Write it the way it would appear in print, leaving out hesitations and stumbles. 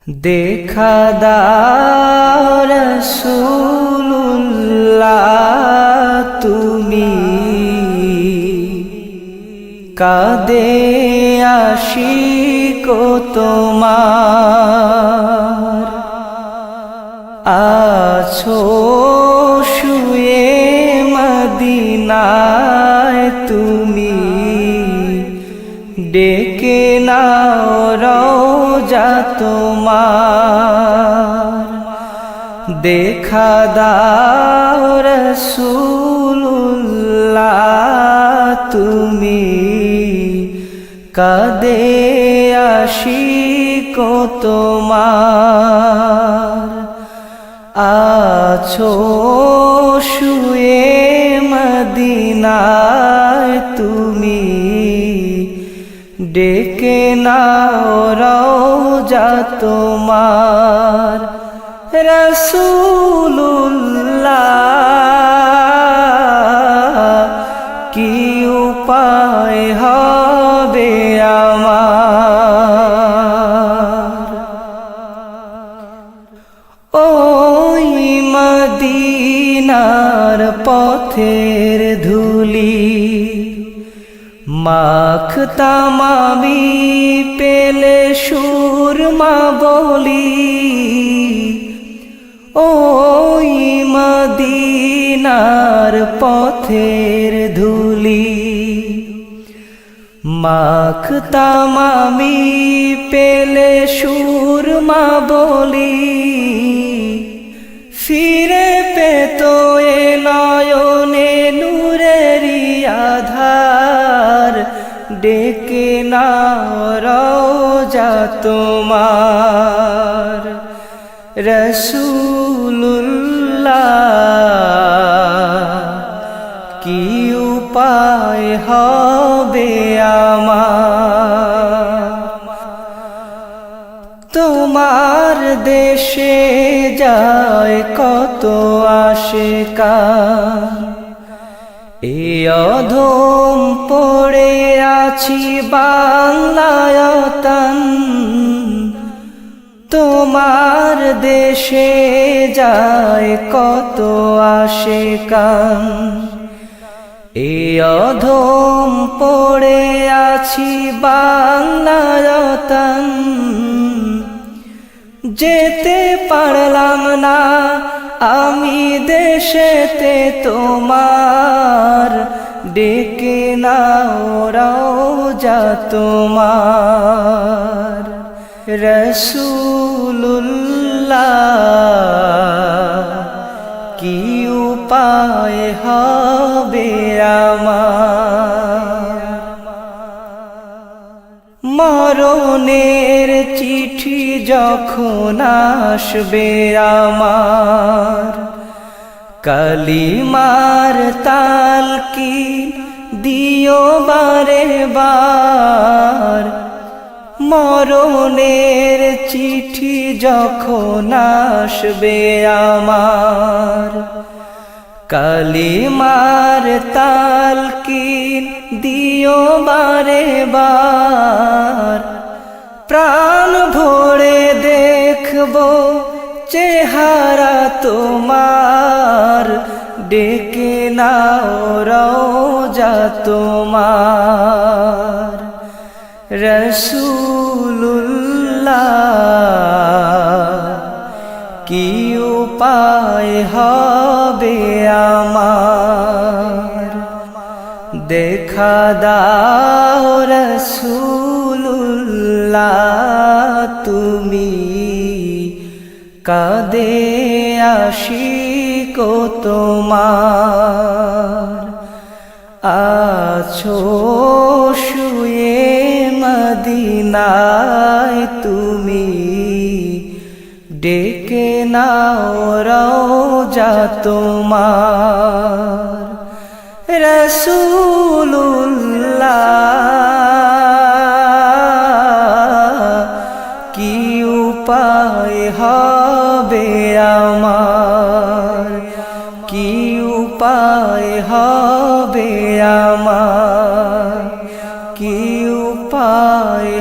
দেখা দাও রাসূলুল্লাহ তুমি কাঁদে আশিক তোমার আছো শুয়ে মদিনায় তুমি ডেকে নাও রওজা তোমার দেখা দাও রাসূলুল্লাহ তুমি কাঁদে আশিক তোমার আছো শুয়ে মদিনায় তুমি ডেকে নাও রওজা তোমার রাসূলুল্লাহ কি উপায় হবে আমার ওই মদিনার পথের ধুলি মাখতাম আমি পেলে সুরমা বলি ওই মদিনার পথের ধুলি মাখতাম আমি পেলে সুরমা বলি ফিরে পেত এ নয়নে নূরেরি আধার ডেকে নাও রওজা তোমার রাসূলুল্লাহ কি উপায় হবে আমার তোমার দেশে যায় কত আশিকান এ অধম পড়ে আছি বাংলায়তন তোমার দেশে যায় কত আশিকান এ অধম পড়ে আছি বাংলায়তন যেতে পারলাম না আমি দেশেতে তোমার ডেকে নাও রওজা তোমার রাসূলুল্লাহ কি উপায় হবে আমার মরণের চিঠি যখন আসবে আমার কালিমার তালকিন দিও বারে বার মরণের চিঠি যখন আসবে আমার কালিমার তালকিন দিও বারে বার প্রাণ ভরে দেখব চেহারা তোমার ডেকে নাও রওজা তোমার রাসূলুল্লাহ কি উপায় হবে আমার দেখা দাও রাসূলুল্লাহ তুমি কাঁদে আশিক তোমার আছো শুয়ে মদিনায় তুমি ডেকে নাও রওজা তোমার রাসূলুল্লাহ কি উপায় হবে আমার কি উপায় হবে আমার কি উপায়